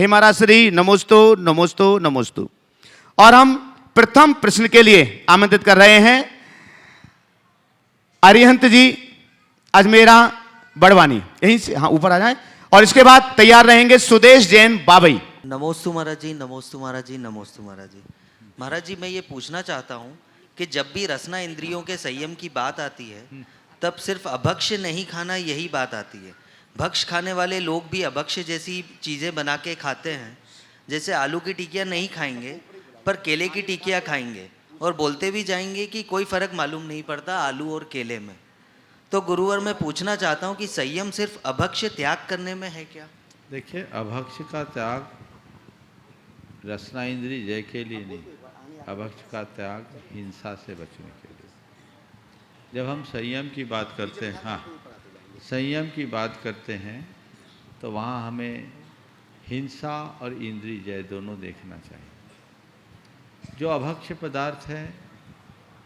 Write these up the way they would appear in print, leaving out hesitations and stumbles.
हे महाराज श्री नमोस्तु नमोस्तु नमोस्तु। और हम प्रथम प्रश्न के लिए आमंत्रित कर रहे हैं अरिहंत जी अजमेरा बड़वानी, यहीं से हाँ ऊपर आ जाएं। और इसके बाद तैयार रहेंगे सुदेश जैन बाबई। नमोस्तु महाराज जी, नमोस्तु महाराज जी, नमोस्तु महाराज जी। महाराज जी मैं ये पूछना चाहता हूँ कि जब भी रसना इंद्रियों के संयम की बात आती है तब सिर्फ अभक्ष्य नहीं खाना यही बात आती है। भक्ष्य खाने वाले लोग भी अभक्ष्य जैसी चीज़ें बना के खाते हैं, जैसे आलू की टिकिया नहीं खाएंगे पर केले की टिकिया खाएंगे और बोलते भी जाएंगे कि कोई फ़र्क मालूम नहीं पड़ता आलू और केले में। तो गुरुवर मैं पूछना चाहता हूँ कि संयम सिर्फ अभक्ष्य त्याग करने में है क्या? देखिए, अभक्ष्य का त्याग रसना इंद्रिय जय के लिए नहीं, अभक्ष्य का त्याग हिंसा से बचने के लिए। जब हम संयम की बात करते हैं, हाँ संयम की बात करते हैं, तो वहाँ हमें हिंसा और इंद्रिय जय दोनों देखना चाहिए। जो अभक्ष्य पदार्थ हैं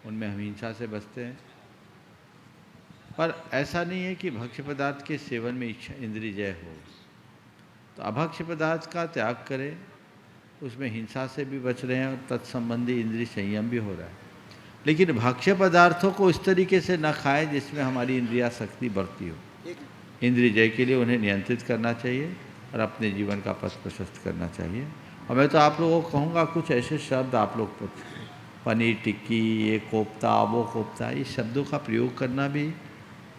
उनमें हम हिंसा से बचते हैं, पर ऐसा नहीं है कि भक्ष्य पदार्थ के सेवन में इच्छा इंद्रिय जय हो। तो अभक्ष्य पदार्थ का त्याग करें, उसमें हिंसा से भी बच रहे हैं और तत्संबंधी इंद्रिय संयम भी हो रहा है। लेकिन भक्ष्य पदार्थों को इस तरीके से न खाएं जिसमें हमारी इंद्रियासक्ति बढ़ती हो। इंद्रिय जय के लिए उन्हें नियंत्रित करना चाहिए और अपने जीवन का पथ प्रशस्त करना चाहिए। और मैं तो आप लोगों को कहूँगा कुछ ऐसे शब्द आप लोग, पनीर टिक्की, ये कोफ्ता, वो कोफ्ता, इस शब्दों का प्रयोग करना भी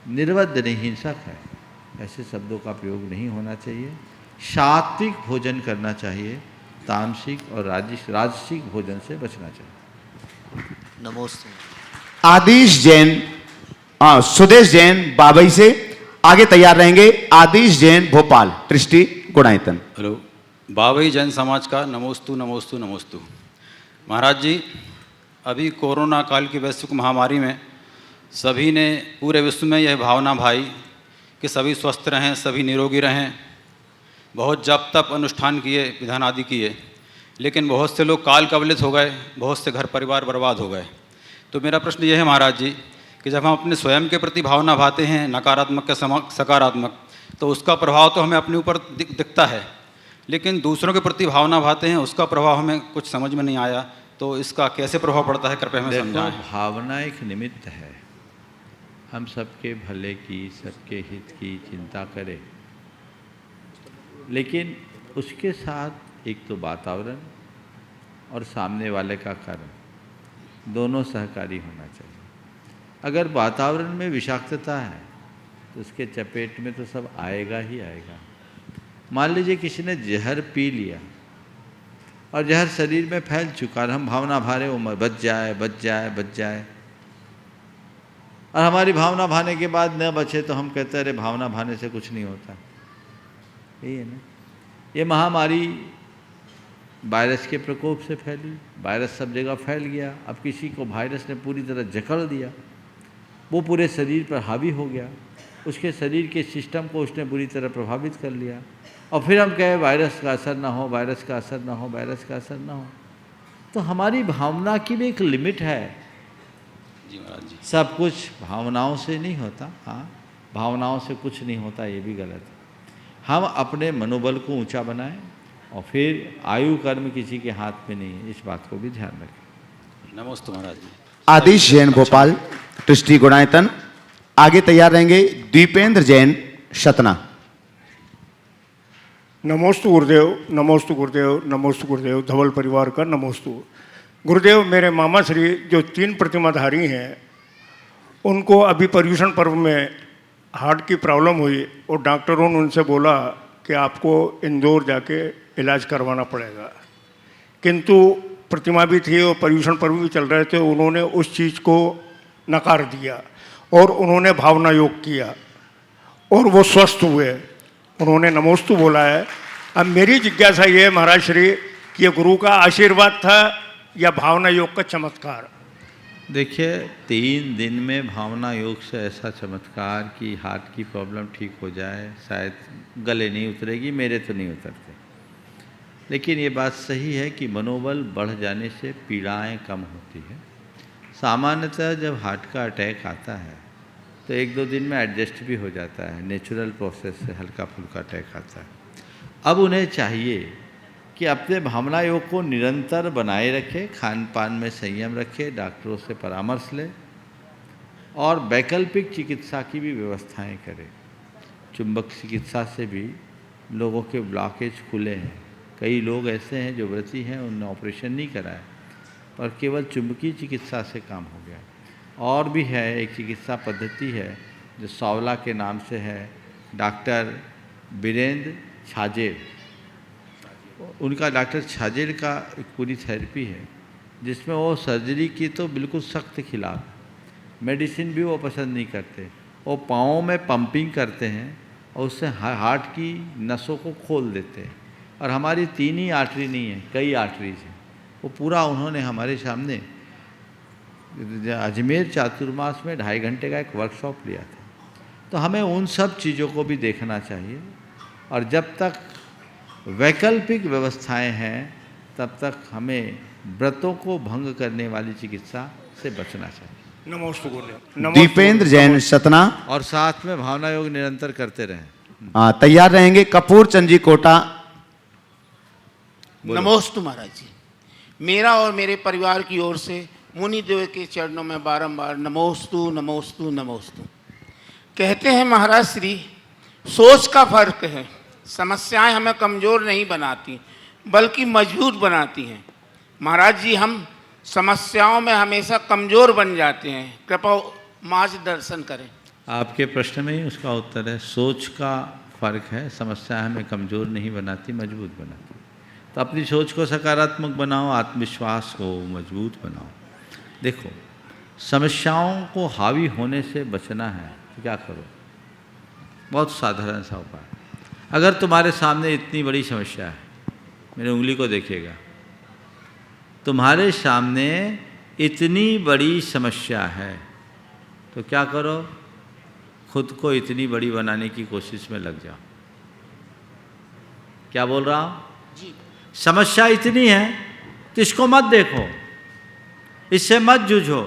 निर्वध नहीं, हिंसक है। ऐसे शब्दों का प्रयोग नहीं होना चाहिए। सात्विक भोजन करना चाहिए, तामसिक और राजसिक भोजन से बचना चाहिए। नमोस्तु। आदिश जैन सुदेश जैन बाबई से आगे तैयार रहेंगे आदिश जैन भोपाल ट्रस्टी गुणायतन। हेलो, बाबई जैन समाज का नमोस्तु नमोस्तु नमोस्तु। महाराज जी, अभी कोरोना काल की वैश्विक महामारी में सभी ने पूरे विश्व में यह भावना भाई कि सभी स्वस्थ रहें, सभी निरोगी रहें। बहुत जप तप अनुष्ठान किए, विधान आदि किए, लेकिन बहुत से लोग काल कवलित हो गए, बहुत से घर परिवार बर्बाद हो गए। तो मेरा प्रश्न ये है महाराज जी कि जब हम अपने स्वयं के प्रति भावना भाते हैं, नकारात्मक या सकारात्मक, तो उसका प्रभाव तो हमें अपने ऊपर दिखता है, लेकिन दूसरों के प्रति भावना भाते हैं, उसका प्रभाव हमें कुछ समझ में नहीं आया। तो इसका कैसे प्रभाव पड़ता है, कृपया हमें समझाएं। भावना एक निमित्त है, हम सबके भले की, सबके हित की चिंता करें, लेकिन उसके साथ एक तो वातावरण और सामने वाले का कर्म दोनों सहकारी होना चाहिए। अगर वातावरण में विषाक्तता है तो उसके चपेट में तो सब आएगा ही आएगा। मान लीजिए किसी ने जहर पी लिया और जहर शरीर में फैल चुका, हम भावना भारे वो बच जाए बच जाए बच जाए, और हमारी भावना भाने के बाद न बचे तो हम कहते हैं अरे भावना भाने से कुछ नहीं होता। यही है ना, ये महामारी वायरस के प्रकोप से फैली, वायरस सब जगह फैल गया। अब किसी को वायरस ने पूरी तरह जकड़ दिया, वो पूरे शरीर पर हावी हो गया, उसके शरीर के सिस्टम को उसने बुरी तरह प्रभावित कर लिया, और फिर हम कहें वायरस का असर ना हो, वायरस का असर ना हो, वायरस का असर ना हो। तो हमारी भावना की भी एक लिमिट है। जी महाराज जी, सब कुछ भावनाओं से नहीं होता। हाँ, भावनाओं से कुछ नहीं होता, ये भी गलत है। हम अपने मनोबल को ऊंचा बनाएं, और फिर आयु कर्म किसी के हाथ में नहीं है, इस बात को भी ध्यान रखें। नमोस्तु महाराज जी। आदिश जैन भोपाल ट्रस्टी गुणायतन। आगे तैयार रहेंगे दीपेंद्र जैन शतना। नमोस्तु गुरुदेव, नमोस्तु गुरुदेव, नमोस्तु गुरुदेव, धवल परिवार का नमोस्तु। गुरुदेव, मेरे मामा श्री जो 3 प्रतिमाधारी हैं, उनको अभी पर्यूषण पर्व में हार्ट की प्रॉब्लम हुई और डॉक्टरों ने उनसे बोला कि आपको इंदौर जाके इलाज करवाना पड़ेगा। किंतु प्रतिमा भी थी और पर्यूषण पर्व भी चल रहे थे, उन्होंने उस चीज़ को नकार दिया और उन्होंने भावना योग किया और वो स्वस्थ हुए। उन्होंने नमोस्तु बोला है। अब मेरी जिज्ञासा ये है महाराज श्री कि ये गुरु का आशीर्वाद था या भावना योग का चमत्कार? देखिए, 3 दिन में भावना योग से ऐसा चमत्कार कि हार्ट की प्रॉब्लम ठीक हो जाए, शायद गले नहीं उतरेगी, मेरे तो नहीं उतरते। लेकिन ये बात सही है कि मनोबल बढ़ जाने से पीड़ाएं कम होती है। सामान्यतः जब हार्ट का अटैक आता है तो 1-2 दिन में एडजस्ट भी हो जाता है, नेचुरल प्रोसेस से हल्का फुल्का अटैक आता है। अब उन्हें चाहिए कि अपने भावना योग को निरंतर बनाए रखे, खान पान में संयम रखे, डॉक्टरों से परामर्श ले और वैकल्पिक चिकित्सा की भी व्यवस्थाएं करें। चुंबक चिकित्सा से भी लोगों के ब्लॉकेज खुले हैं। कई लोग ऐसे हैं जो व्रती हैं, उन्होंने ऑपरेशन नहीं कराया, पर केवल चुंबकीय चिकित्सा से काम हो गया। और भी है, एक चिकित्सा पद्धति है जो सावला के नाम से है, डॉक्टर वीरेंद्र छाजेल, उनका डॉक्टर छाजेल का एक पूरी थेरेपी है जिसमें वो सर्जरी की तो बिल्कुल सख्त खिलाफ, मेडिसिन भी वो पसंद नहीं करते। वो पाँवों में पंपिंग करते हैं और उससे हार्ट की नसों को खोल देते हैं। और हमारी 3 ही आर्टरी नहीं है, कई आर्टरीज हैं। वो पूरा उन्होंने हमारे सामने अजमेर चातुर्मास में 2.5 घंटे का एक वर्कशॉप लिया था। तो हमें उन सब चीज़ों को भी देखना चाहिए और जब तक वैकल्पिक व्यवस्थाएं हैं तब तक हमें व्रतों को भंग करने वाली चिकित्सा से बचना चाहिए। नमोस्तु गुरुदेव। दीपेंद्र जैन सतना। और साथ में भावना योग निरंतर करते रहें। तैयार रहेंगे कपूर चंद जी कोटा। नमोस्तु महाराज जी। मेरा और मेरे परिवार की ओर से मुनि देव के चरणों में बारंबार नमोस्तु नमोस्तु नमोस्तु। कहते हैं महाराज श्री, सोच का फर्क है। समस्याएं हमें कमज़ोर नहीं बनाती बल्कि मजबूत बनाती हैं। महाराज जी, हम समस्याओं में हमेशा कमज़ोर बन जाते हैं, कृपा मार्गदर्शन करें। आपके प्रश्न में ही उसका उत्तर है, सोच का फर्क है। समस्या हमें कमज़ोर नहीं बनाती, मजबूत बनाती। तो अपनी सोच को सकारात्मक बनाओ, आत्मविश्वास को मजबूत बनाओ। देखो, समस्याओं को हावी होने से बचना है तो क्या करो? बहुत साधारण सा उपाय। अगर तुम्हारे सामने इतनी बड़ी समस्या है, मेरी उंगली को देखिएगा, तुम्हारे सामने इतनी बड़ी समस्या है तो क्या करो? खुद को इतनी बड़ी बनाने की कोशिश में लग जाओ। क्या बोल रहा हूँ? समस्या इतनी है तो इसको मत देखो, इससे मत जूझो।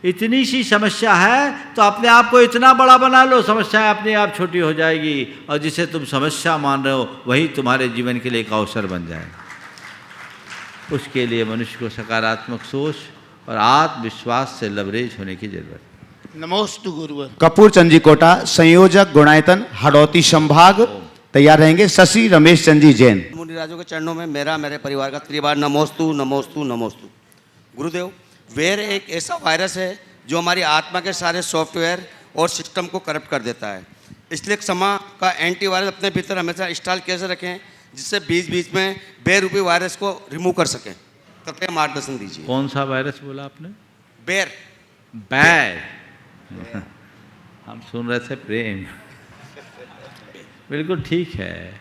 इतनी सी समस्या है तो अपने आप को इतना बड़ा बना लो, समस्या अपने आप छोटी हो जाएगी और जिसे तुम समस्या मान रहे हो वही तुम्हारे जीवन के लिए एक अवसर बन जाएगा। उसके लिए मनुष्य को सकारात्मक सोच और आत्मविश्वास से लवरेज होने की जरूरत है। नमोस्तु गुरुवर। कपूर चंद जी कोटा, संयोजक गुणायतन हड़ौती संभाग। तैयार रहेंगे शशि रमेश चंद जी जैन। मुनिराजों के चरणों में मेरा, मेरे परिवार का त्रिबार नमोस्तु नमोस्तु नमोस्तु। गुरुदेव, वेर एक ऐसा वायरस है जो हमारी आत्मा के सारे सॉफ्टवेयर और सिस्टम को करप्ट कर देता है। इसलिए क्षमा का एंटीवायरस अपने भीतर हमेशा इंस्टॉल कैसे रखें जिससे बीच बीच में बेरूपी वायरस को रिमूव कर सकें, कृपया मार्गदर्शन दीजिए। कौन सा वायरस बोला आपने? बेर। बैर। हम सुन रहे थे प्रेम। बिल्कुल ठीक है।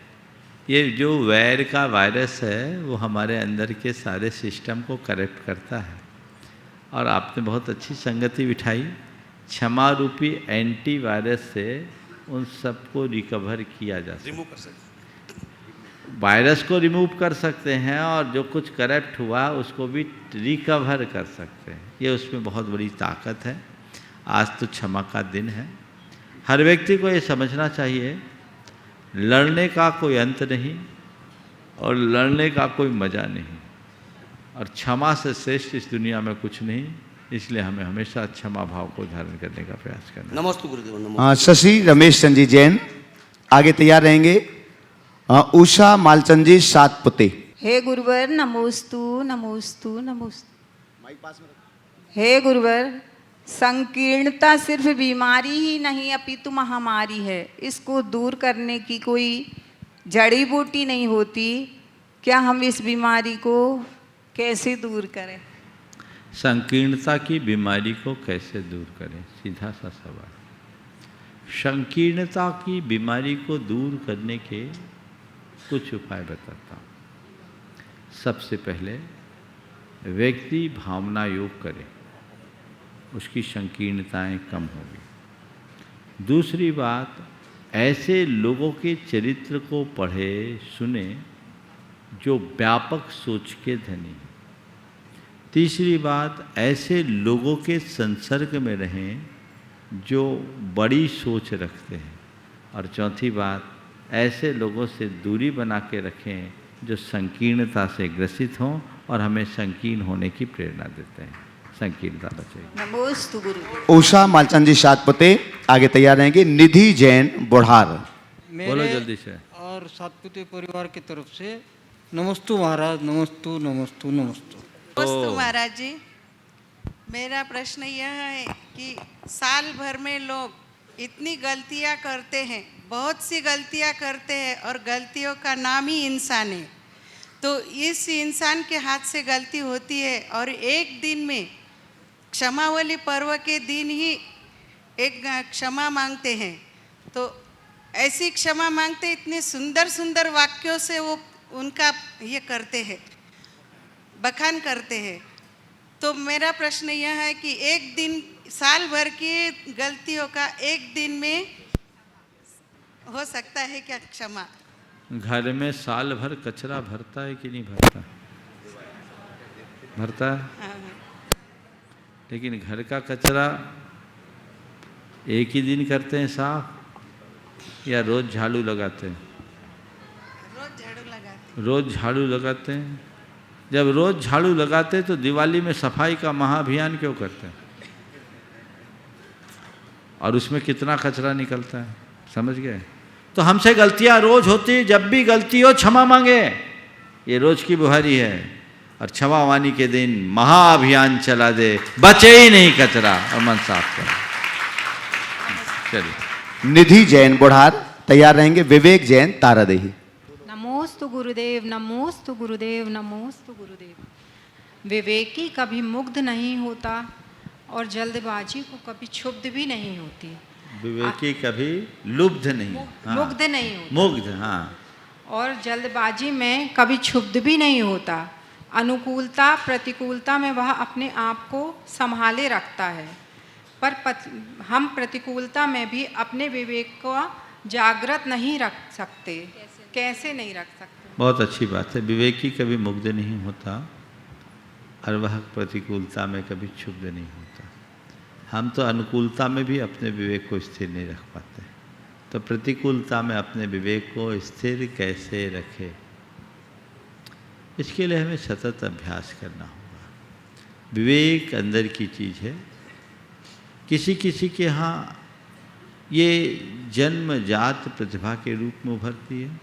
ये जो वैर का वायरस है वो हमारे अंदर के सारे सिस्टम को करेक्ट करता है। और आपने बहुत अच्छी संगति बिठाई। क्षमा रूपी एंटी वायरस से उन सबको रिकवर किया जा सकता है। रिमूव कर सकते वायरस को रिमूव कर सकते हैं और जो कुछ करप्ट हुआ उसको भी रिकवर कर सकते हैं। ये उसमें बहुत बड़ी ताकत है। आज तो क्षमा का दिन है। हर व्यक्ति को ये समझना चाहिए, लड़ने का कोई अंत नहीं और लड़ने का कोई मज़ा नहीं, और क्षमा से श्रेष्ठ इस दुनिया में कुछ नहीं। इसलिए हमें हमेशा क्षमा भाव को धारण करने का प्रयास करना। नमोस्तु गुरुदेव। नमोस्तु। शशि रमेश चंद जी जैन। आगे तैयार रहेंगे उषा मालचंद जी सातपुते। हे गुरुवर नमोस्तु नमोस्तु नमोस्तु। हे गुरुवर, संकीर्णता सिर्फ बीमारी ही नहीं अपितु महामारी है। इसको दूर करने की कोई जड़ी बूटी नहीं होती। क्या हम इस बीमारी को कैसे दूर करें? संकीर्णता की बीमारी को कैसे दूर करें? सीधा सा सवाल। संकीर्णता की बीमारी को दूर करने के कुछ उपाय बताता हूँ। सबसे पहले व्यक्ति भावना योग करे, उसकी संकीर्णताएं कम होगी। दूसरी बात, ऐसे लोगों के चरित्र को पढ़े सुने जो व्यापक सोच के धनी हैं। तीसरी बात, ऐसे लोगों के संसर्ग में रहें जो बड़ी सोच रखते हैं। और चौथी बात, ऐसे लोगों से दूरी बना के रखें जो संकीर्णता से ग्रसित हों और हमें संकीर्ण होने की प्रेरणा देते हैं। संकीर्णता बचेगी। नमोस्तु गुरुदेव। उषा मालचंद जी सातपुते आगे तैयार रहेंगे। निधि जैन बुढ़ार। बोलो मेरे जल्दी से। और सातपुते परिवार की तरफ से नमस्तु महाराज, नमस्तु नमस्तु नमस्तु। नमस्ते महाराज जी, मेरा प्रश्न यह है कि साल भर में लोग इतनी गलतियां करते हैं, बहुत सी गलतियां करते हैं और गलतियों का नाम ही इंसान है। तो इस इंसान के हाथ से गलती होती है और एक दिन में क्षमावली पर्व के दिन ही एक क्षमा मांगते हैं। तो ऐसी क्षमा मांगते इतने सुंदर सुंदर वाक्यों से वो उनका ये करते हैं, बखान करते हैं। तो मेरा प्रश्न यह है कि एक दिन, साल भर की गलतियों का एक दिन में हो सकता है क्या क्षमा? घर में साल भर कचरा भरता है कि नहीं भरता? भरता है। हाँ, लेकिन घर का कचरा एक ही दिन करते हैं साफ या रोज झाड़ू लगाते हैं? रोज झाड़ू लगाते। रोज झाड़ू लगाते हैं। जब रोज झाड़ू लगाते हैं तो दिवाली में सफाई का महाअभियान क्यों करते हैं? और उसमें कितना कचरा निकलता है, समझ गए? तो हमसे गलतियां रोज होती, जब भी गलती हो क्षमा मांगे, ये रोज की बुहारी है। और क्षमा वानी के दिन महाअभियान चला दे, बचे ही नहीं कचरा और मन साफ कर। चलिए। निधि जैन बुढ़ार तैयार रहेंगे। विवेक जैन तारादेही। नमोस्तु गुरुदेव, नमोस्तु गुरुदेव, नमोस्तु गुरुदेव। विवेकी कभी मुग्ध नहीं होता और जल्दबाजी को कभी क्षुब्ध भी नहीं होती। विवेकी कभी लुब्ध नहीं, हाँ। मुग्ध नहीं होता। मुग्ध, हाँ। और जल्दबाजी में कभी क्षुब्ध भी नहीं होता। अनुकूलता प्रतिकूलता में वह अपने आप को संभाले रखता है, पर हम प्रतिकूलता में भी अपने विवेक को जागृत नहीं रख सकते। कैसे नहीं रख सकते? बहुत अच्छी बात है। विवेकी कभी मुग्ध नहीं होता और वह प्रतिकूलता में कभी क्षुब्ध नहीं होता। हम तो अनुकूलता में भी अपने विवेक को स्थिर नहीं रख पाते, तो प्रतिकूलता में अपने विवेक को स्थिर कैसे रखें? इसके लिए हमें सतत अभ्यास करना होगा। विवेक अंदर की चीज़ है। किसी किसी के यहाँ ये जन्मजात प्रतिभा के रूप में उभरती है,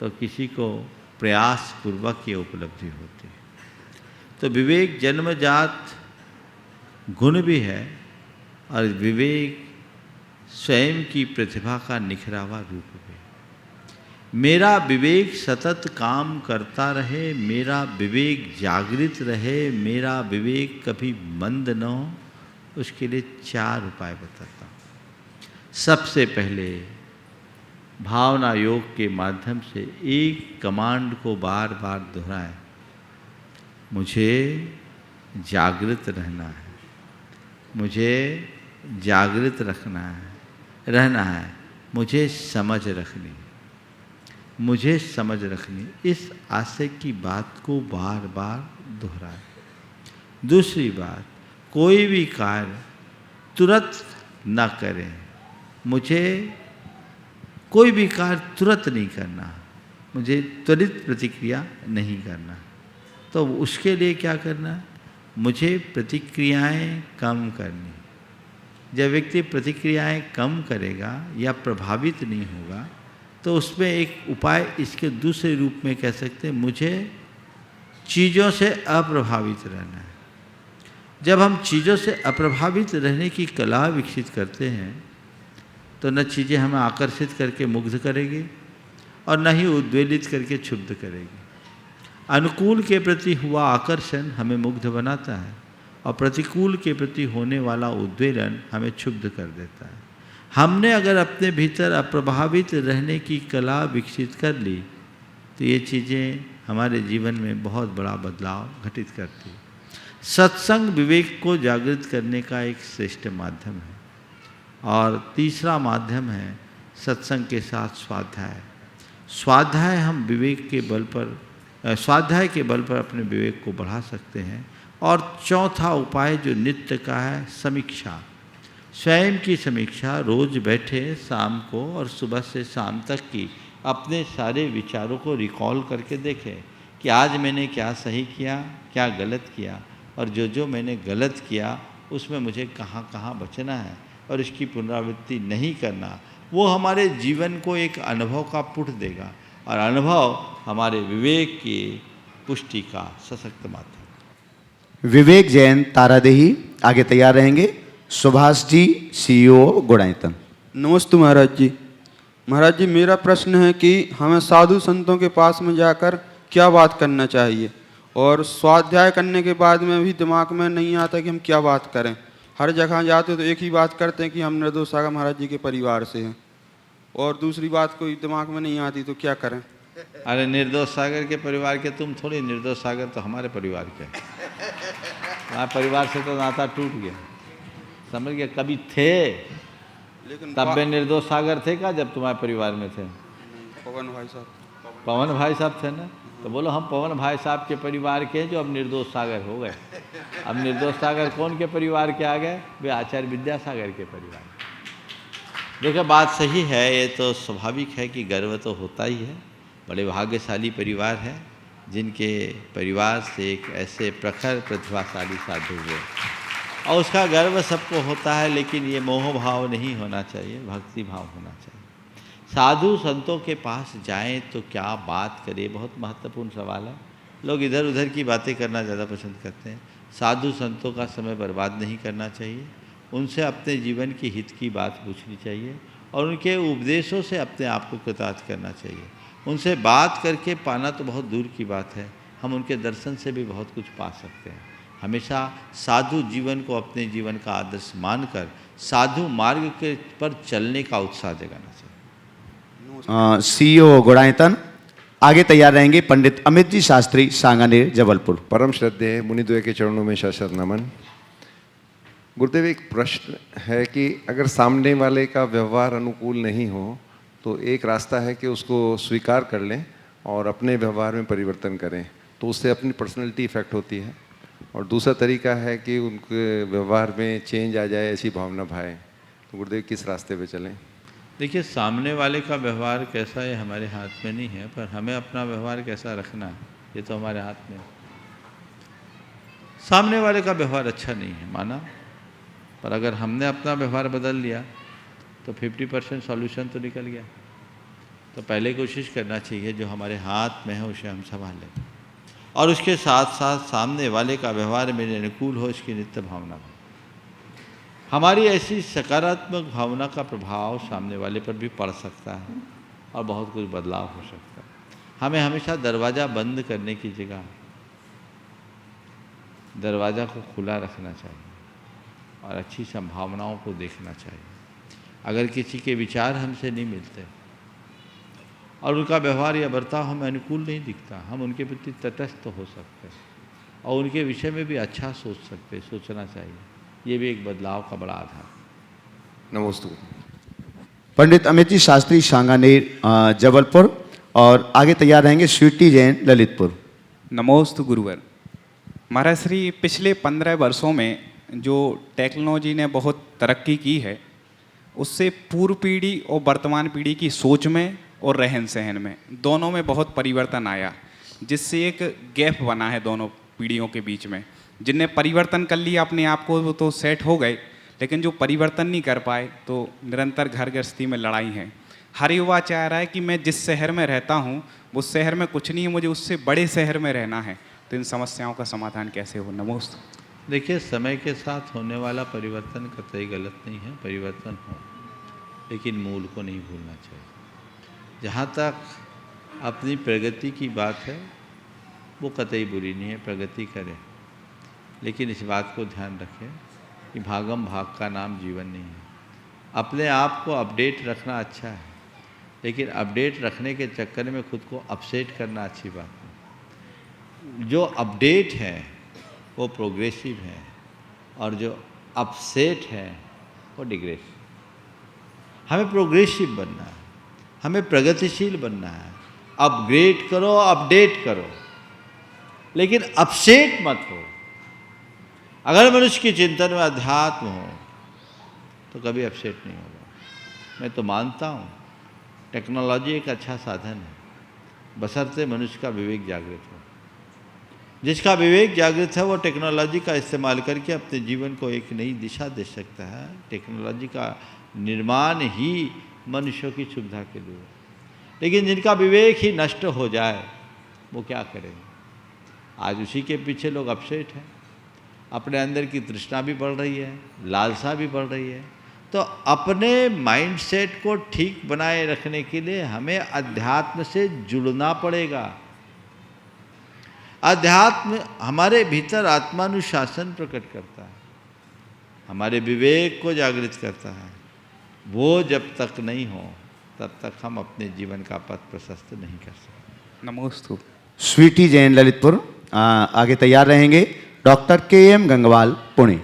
तो किसी को प्रयास पूर्वक ये उपलब्धि होती है। तो विवेक जन्मजात गुण भी है और विवेक स्वयं की प्रतिभा का निखरावा रूप भी है। मेरा विवेक सतत काम करता रहे, मेरा विवेक जागृत रहे, मेरा विवेक कभी मंद न हो, उसके लिए 4 उपाय बताता हूँ। सबसे पहले भावना योग के माध्यम से एक कमांड को बार बार दोहराएं। मुझे जागृत रहना है, मुझे जागृत रहना है, मुझे समझ रखनी है, मुझे समझ रखनी। इस आशय की बात को बार बार दोहराएं। दूसरी बात, कोई भी कार्य तुरंत न करें। मुझे कोई भी कार्य तुरंत नहीं करना, मुझे त्वरित प्रतिक्रिया नहीं करना। तो उसके लिए क्या करना? मुझे प्रतिक्रियाएं कम करनी। जब व्यक्ति प्रतिक्रियाएं कम करेगा या प्रभावित नहीं होगा, तो उसमें एक उपाय इसके दूसरे रूप में कह सकते हैं, मुझे चीज़ों से अप्रभावित रहना है। जब हम चीज़ों से अप्रभावित रहने की कला विकसित करते हैं, तो न चीज़ें हमें आकर्षित करके मुग्ध करेगी और न ही उद्वेलित करके क्षुब्ध करेगी। अनुकूल के प्रति हुआ आकर्षण हमें मुग्ध बनाता है और प्रतिकूल के प्रति होने वाला उद्वेलन हमें क्षुब्ध कर देता है। हमने अगर अपने भीतर अप्रभावित रहने की कला विकसित कर ली, तो ये चीज़ें हमारे जीवन में बहुत बड़ा बदलाव घटित करती है। सत्संग विवेक को जागृत करने का एक श्रेष्ठ माध्यम है। और तीसरा माध्यम है सत्संग के साथ स्वाध्याय। स्वाध्याय हम विवेक के बल पर स्वाध्याय के बल पर अपने विवेक को बढ़ा सकते हैं। और चौथा उपाय जो नित्य का है, समीक्षा। स्वयं की समीक्षा, रोज बैठे शाम को और सुबह से शाम तक की अपने सारे विचारों को रिकॉल करके देखें कि आज मैंने क्या सही किया, क्या गलत किया, और जो मैंने गलत किया उसमें मुझे कहाँ कहाँ बचना है और इसकी पुनरावृत्ति नहीं करना। वो हमारे जीवन को एक अनुभव का पुट देगा और अनुभव हमारे विवेक की पुष्टि का सशक्त माध्यम। विवेक जैन तारादेही आगे तैयार रहेंगे। सुभाष जी, CEO गुणायतन। नमस्ते महाराज जी। महाराज जी, मेरा प्रश्न है कि हमें साधु संतों के पास में जाकर क्या बात करना चाहिए, और स्वाध्याय करने के बाद में भी दिमाग में नहीं आता कि हम क्या बात करें। हर जगह जाते तो एक ही बात करते हैं कि हम निर्दोष सागर महाराज जी के परिवार से हैं, और दूसरी बात कोई दिमाग में नहीं आती, तो क्या करें? अरे निर्दोष सागर के परिवार के तुम थोड़ी, निर्दोष सागर तो हमारे परिवार के। हमारे परिवार से तो नाता टूट गया, समझ गया। कभी थे लेकिन तब वे निर्दोष सागर थे क्या जब तुम्हारे परिवार में थे? पवन भाई साहब। पवन भाई साहब थे ना, तो बोलो हम पवन भाई साहब के परिवार के जो अब निर्दोष सागर हो गए। अब निर्दोष सागर कौन के परिवार के आ गए? वे आचार्य विद्यासागर के परिवार। देखो बात सही है, ये तो स्वाभाविक है कि गर्व तो होता ही है। बड़े भाग्यशाली परिवार है जिनके परिवार से एक ऐसे प्रखर प्रतिभाशाली साधु हुए, और उसका गर्व सबको होता है। लेकिन ये मोह भाव नहीं होना चाहिए, भक्ति भाव होना चाहिए। साधु संतों के पास जाएं तो क्या बात करें, बहुत महत्वपूर्ण सवाल है। लोग इधर उधर की बातें करना ज़्यादा पसंद करते हैं। साधु संतों का समय बर्बाद नहीं करना चाहिए, उनसे अपने जीवन की हित की बात पूछनी चाहिए और उनके उपदेशों से अपने आप को कृतार्थ करना चाहिए। उनसे बात करके पाना तो बहुत दूर की बात है, हम उनके दर्शन से भी बहुत कुछ पा सकते हैं। हमेशा साधु जीवन को अपने जीवन का आदर्श मानकर साधु मार्ग के पर चलने का उत्साह जगाना चाहिए। CEO गुणायतन आगे तैयार रहेंगे। पंडित अमित जी शास्त्री, सांगानेर, जबलपुर। परम श्रद्धेय मुनिद्वय के चरणों में शत नमन। गुरुदेव, एक प्रश्न है कि अगर सामने वाले का व्यवहार अनुकूल नहीं हो तो एक रास्ता है कि उसको स्वीकार कर लें और अपने व्यवहार में परिवर्तन करें, तो उससे अपनी पर्सनैलिटी इफेक्ट होती है। और दूसरा तरीका है कि उनके व्यवहार में चेंज आ जाए, ऐसी भावना भाए। तो गुरुदेव किस रास्ते पे चलें? देखिए, सामने वाले का व्यवहार कैसा है हमारे हाथ में नहीं है, पर हमें अपना व्यवहार कैसा रखना है ये तो हमारे हाथ में है। सामने वाले का व्यवहार अच्छा नहीं है माना, पर अगर हमने अपना व्यवहार बदल लिया तो 50% सॉल्यूशन तो निकल गया। तो पहले कोशिश करना चाहिए जो हमारे हाथ में है उसे हम संभाल लें, और उसके साथ साथ सामने वाले का व्यवहार मेरे अनुकूल हो, इसकी नित्य भावना हो। हमारी ऐसी सकारात्मक भावना का प्रभाव सामने वाले पर भी पड़ सकता है और बहुत कुछ बदलाव हो सकता है। हमें हमेशा दरवाज़ा बंद करने की जगह दरवाज़ा को खुला रखना चाहिए और अच्छी संभावनाओं को देखना चाहिए। अगर किसी के विचार हमसे नहीं मिलते और उनका व्यवहार या बर्ताव हमें अनुकूल नहीं दिखता, हम उनके प्रति तटस्थ हो सकते हैं और उनके विषय में भी अच्छा सोच सकते, सोचना चाहिए। ये भी एक बदलाव का बड़ा आधार। नमोस्तु। पंडित अमित जी शास्त्री, सांगानेर, जबलपुर। और आगे तैयार रहेंगे स्वीटी जैन, ललितपुर। नमोस्तु गुरुवर। महाराज श्री, पिछले 15 वर्षों में जो टेक्नोलॉजी ने बहुत तरक्की की है, उससे पूर्व पीढ़ी और वर्तमान पीढ़ी की सोच में और रहन सहन में दोनों में बहुत परिवर्तन आया, जिससे एक गैप बना है दोनों पीढ़ियों के बीच में। जिनने परिवर्तन कर लिया अपने आप को वो तो सेट हो गए, लेकिन जो परिवर्तन नहीं कर पाए तो निरंतर घर गृहस्थी में लड़ाई है। हर युवा चाह रहा है कि मैं जिस शहर में रहता हूँ उस शहर में कुछ नहीं है, मुझे उससे बड़े शहर में रहना है। तो इन समस्याओं का समाधान कैसे हो? नमोस्तु। देखिए, समय के साथ होने वाला परिवर्तन कतई गलत नहीं है, परिवर्तन हो, लेकिन मूल को नहीं भूलना चाहिए। जहाँ तक अपनी प्रगति की बात है वो कतई बुरी नहीं है, प्रगति करें, लेकिन इस बात को ध्यान रखें कि भागम भाग का नाम जीवन नहीं है। अपने आप को अपडेट रखना अच्छा है, लेकिन अपडेट रखने के चक्कर में खुद को अपसेट करना अच्छी बात नहीं। जो अपडेट है वो प्रोग्रेसिव है और जो अपसेट है वो डिग्रेसिव। हमें प्रोग्रेसिव बनना है, हमें प्रगतिशील बनना है। अपग्रेड करो, अपडेट करो, लेकिन अपसेट मत हो। अगर मनुष्य के चिंतन में अध्यात्म हो तो कभी अपसेट नहीं होगा। मैं तो मानता हूँ टेक्नोलॉजी एक अच्छा साधन है, बशर्ते मनुष्य का विवेक जागृत हो। जिसका विवेक जागृत है वो टेक्नोलॉजी का इस्तेमाल करके अपने जीवन को एक नई दिशा दे सकता है। टेक्नोलॉजी का निर्माण ही मनुष्यों की सुविधा के लिए, लेकिन जिनका विवेक ही नष्ट हो जाए वो क्या करेंगे? आज उसी के पीछे लोग अपसेट हैं। अपने अंदर की तृष्णा भी बढ़ रही है, लालसा भी बढ़ रही है। तो अपने माइंडसेट को ठीक बनाए रखने के लिए हमें अध्यात्म से जुड़ना पड़ेगा। अध्यात्म हमारे भीतर आत्मानुशासन प्रकट करता है, हमारे विवेक को जागृत करता है। वो जब तक नहीं हो तब तक हम अपने जीवन का पथ प्रशस्त नहीं कर सकते। नमोस्तु। स्वीटी जैन ललितपुर आगे तैयार रहेंगे। Doctor K M. गंगवाल पुणे।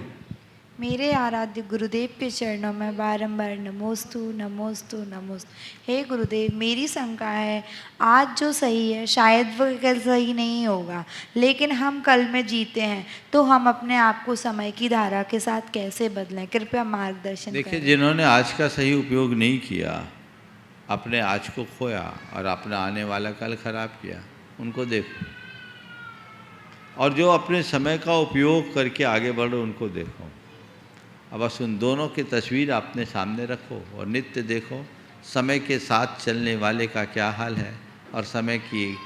मेरे आराध्य गुरुदेव के चरणों में बारंबार नमोस्तु नमोस्तु नमोस्तु। हे गुरुदेव, मेरी शंका है, आज जो सही है शायद वो कल सही नहीं होगा, लेकिन हम कल में जीते हैं, तो हम अपने आप को समय की धारा के साथ कैसे बदलें? कृपया मार्गदर्शन देखिए, करें। जिन्होंने आज का सही उपयोग नहीं किया, अपने आज को खोया और अपना आने वाला कल खराब किया, उनको देखो। और जो अपने समय का उपयोग करके आगे बढ़े उनको देखो। अब बस उन दोनों की तस्वीर अपने सामने रखो और नित्य देखो समय के साथ चलने वाले का क्या हाल है और समय की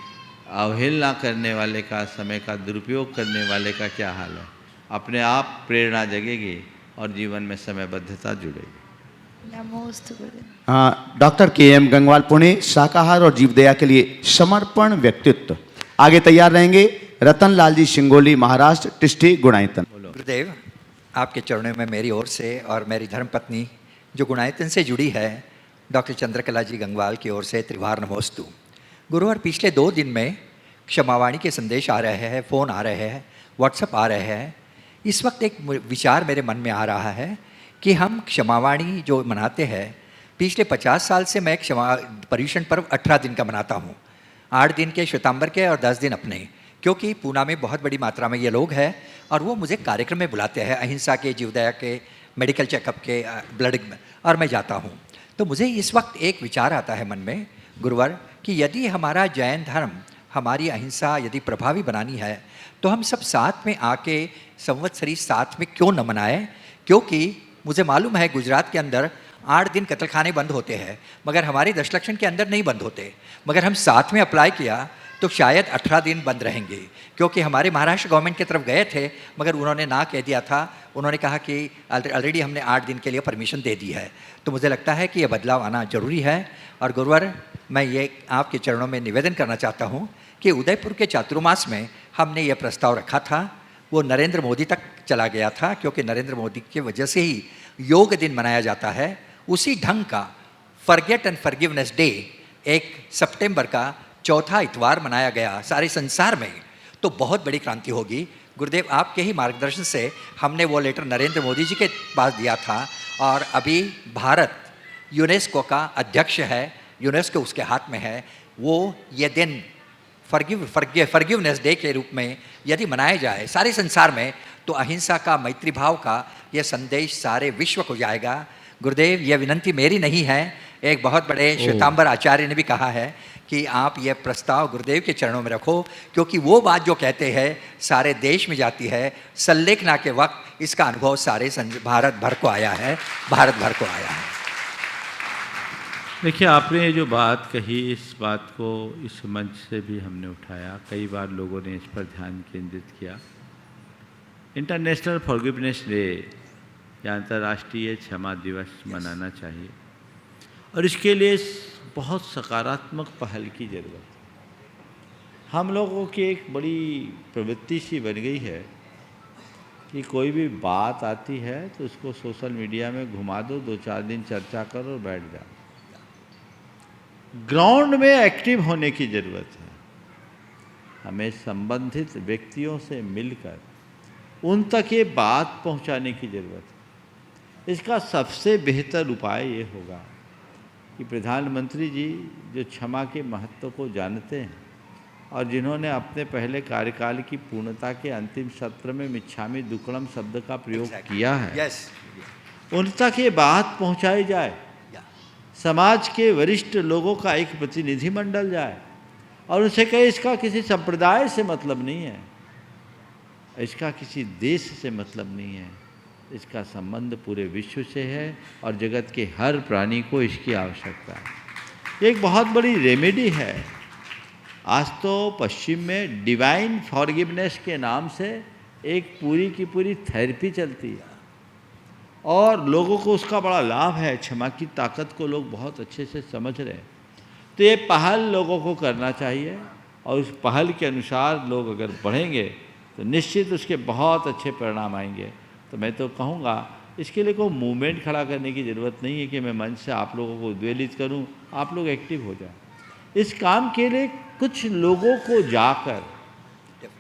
अवहेलना करने वाले का, समय का दुरुपयोग करने वाले का क्या हाल है। अपने आप प्रेरणा जगेगी और जीवन में समयबद्धता जुड़ेगी। नमोस्तु गुरुदेव। Doctor K M. गंगवाल पुणे, शाकाहार और जीवदया के लिए समर्पण व्यक्तित्व। आगे तैयार रहेंगे रतन लाल जी सिंगोली, महाराष्ट्र, टिष्ठी गुणायतन। गुरुदेव, आपके चरणों में मेरी ओर से और मेरी धर्मपत्नी जो गुणायतन से जुड़ी है, डॉक्टर चंद्रकला जी गंगवाल की ओर से त्रिवार नमोस्तु। गुरुवार पिछले 2 दिन में क्षमावाणी के संदेश आ रहे हैं, फ़ोन आ रहे हैं, व्हाट्सएप आ रहे हैं। इस वक्त एक विचार मेरे मन में आ रहा है कि हम क्षमावाणी जो मनाते हैं, पिछले 50 साल से मैं पर्युषण पर्व 18 दिन का मनाता हूँ। 8 दिन के श्वेतांबर के और 10 दिन अपने, क्योंकि पूना में बहुत बड़ी मात्रा में ये लोग हैं और वो मुझे कार्यक्रम में बुलाते हैं, अहिंसा के, जीवदया के, मेडिकल चेकअप के, ब्लड, और मैं जाता हूँ। तो मुझे इस वक्त एक विचार आता है मन में गुरुवर, कि यदि हमारा जैन धर्म हमारी अहिंसा यदि प्रभावी बनानी है, तो हम सब साथ में आके संवत्सरी साथ में क्यों न मनाएं? क्योंकि मुझे मालूम है गुजरात के अंदर 8 दिन कत्लखाने बंद होते हैं, मगर हमारे दशलक्षण के अंदर नहीं बंद होते। मगर हम साथ में अप्लाई किया तो शायद 18 दिन बंद रहेंगे, क्योंकि हमारे महाराष्ट्र गवर्नमेंट की तरफ गए थे, मगर उन्होंने ना कह दिया था। उन्होंने कहा कि ऑलरेडी हमने 8 दिन के लिए परमिशन दे दी है। तो मुझे लगता है कि यह बदलाव आना जरूरी है। और गुरुवर, मैं ये आपके चरणों में निवेदन करना चाहता हूँ कि उदयपुर के चातुर्मास में हमने ये प्रस्ताव रखा था, वो नरेंद्र मोदी तक चला गया था, क्योंकि नरेंद्र मोदी की वजह से ही योग दिन मनाया जाता है। उसी ढंग का फॉरगेट एंड फॉरगिवनेस डे 1 सितंबर का चौथा इतवार मनाया गया सारे संसार में, तो बहुत बड़ी क्रांति होगी। गुरुदेव, आपके ही मार्गदर्शन से हमने वो लेटर नरेंद्र मोदी जी के पास दिया था, और अभी भारत यूनेस्को का अध्यक्ष है, यूनेस्को उसके हाथ में है। वो ये दिन फॉरगिवनेस डे के रूप में यदि मनाया जाए सारे संसार में, तो अहिंसा का, मैत्री भाव का यह संदेश सारे विश्व को जाएगा। गुरुदेव, यह विनंती मेरी नहीं है, एक बहुत बड़े श्वेतांबर आचार्य ने भी कहा है कि आप ये प्रस्ताव गुरुदेव के चरणों में रखो, क्योंकि वो बात जो कहते हैं सारे देश में जाती है। संलेखना के वक्त इसका अनुभव सारे भारत भर को आया है, भारत भर को आया है। देखिए, आपने ये जो बात कही, इस बात को इस मंच से भी हमने उठाया, कई बार लोगों ने इस पर ध्यान केंद्रित किया। इंटरनेशनल फॉरगिवनेस डे या अंतर्राष्ट्रीय क्षमा दिवस मनाना चाहिए, और इसके लिए बहुत सकारात्मक पहल की ज़रूरत है। हम लोगों की एक बड़ी प्रवृत्ति सी बन गई है कि कोई भी बात आती है तो उसको सोशल मीडिया में घुमा दो, 2-4 दिन चर्चा करो और बैठ जाओ। ग्राउंड में एक्टिव होने की ज़रूरत है। हमें संबंधित व्यक्तियों से मिलकर उन तक ये बात पहुंचाने की ज़रूरत है। इसका सबसे बेहतर उपाय ये होगा कि प्रधानमंत्री जी जो क्षमा के महत्व को जानते हैं और जिन्होंने अपने पहले कार्यकाल की पूर्णता के अंतिम सत्र में मिच्छामी दुक्कड़म शब्द का प्रयोग किया है, उन तक ये बात पहुंचाई जाए। समाज के वरिष्ठ लोगों का एक प्रतिनिधिमंडल जाए और उनसे कहे इसका किसी संप्रदाय से मतलब नहीं है, इसका किसी देश से मतलब नहीं है, इसका संबंध पूरे विश्व से है और जगत के हर प्राणी को इसकी आवश्यकता है। ये एक बहुत बड़ी रेमेडी है। आज तो पश्चिम में डिवाइन फॉरगिवनेस के नाम से एक पूरी की पूरी थेरेपी चलती है और लोगों को उसका बड़ा लाभ है। क्षमा की ताकत को लोग बहुत अच्छे से समझ रहे हैं। तो ये पहल लोगों को करना चाहिए और उस पहल के अनुसार लोग अगर बढ़ेंगे तो निश्चित उसके बहुत अच्छे परिणाम आएंगे। तो मैं तो कहूँगा इसके लिए कोई मूवमेंट खड़ा करने की ज़रूरत नहीं है कि मैं मंच से आप लोगों को उद्वेलित करूँ, आप लोग एक्टिव हो जाएं। इस काम के लिए कुछ लोगों को जाकर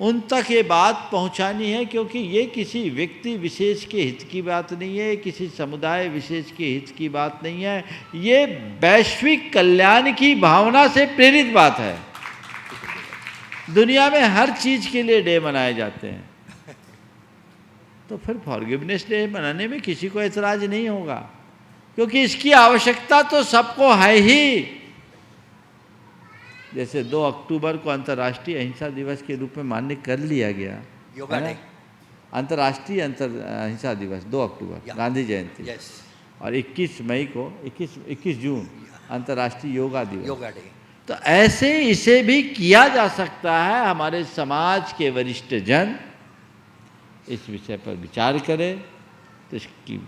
उन तक ये बात पहुंचानी है, क्योंकि ये किसी व्यक्ति विशेष के हित की बात नहीं है, किसी समुदाय विशेष के हित की बात नहीं है, ये वैश्विक कल्याण की भावना से प्रेरित बात है। दुनिया में हर चीज़ के लिए डे मनाए जाते हैं, तो फिर फॉरगिवनेस डे मनाने में किसी को ऐतराज नहीं होगा, क्योंकि इसकी आवश्यकता तो सबको है ही। जैसे 2 अक्टूबर को अंतर्राष्ट्रीय अहिंसा दिवस के रूप में मान्य कर लिया गया, योगा डे, अंतर्राष्ट्रीय अहिंसा दिवस 2 अक्टूबर गांधी जयंती, और 21 मई को 21 जून अंतर्राष्ट्रीय योगा दिवस, योगा डे। तो ऐसे इसे भी किया जा सकता है। हमारे समाज के वरिष्ठ जन इस विषय पर विचार करें तो इसकी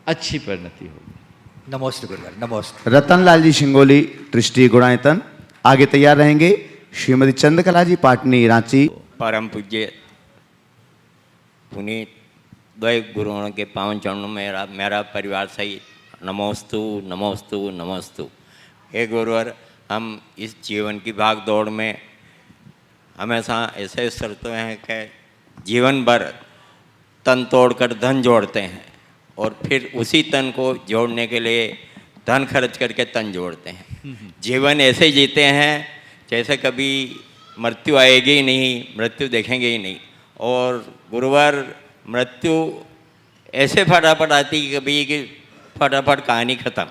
अच्छी परिणति होगी। नमोस्तु गुरुवर, नमोस्तु। रतनलाल जी शिंगोली, ट्रस्टी गुणायतन। आगे तैयार रहेंगे श्रीमती चंद्रकला जी पाटनी, रांची। परम पूज्य पुनीत द्वय गुरुओं के पावन चरणों में मेरा परिवार सहित नमोस्तु नमोस्तु नमोस्तु। हे गुरुवर, हम इस जीवन की भाग दौड़ में हमेशा ऐसे सोचते हैं कि जीवन भर तन तोड़कर धन जोड़ते हैं और फिर उसी तन को जोड़ने के लिए धन खर्च करके तन जोड़ते हैं। जीवन ऐसे जीते हैं जैसे कभी मृत्यु आएगी ही नहीं, मृत्यु देखेंगे ही नहीं। और गुरुवर, मृत्यु ऐसे फटाफट आती कि कभी कि फटाफट कहानी खत्म।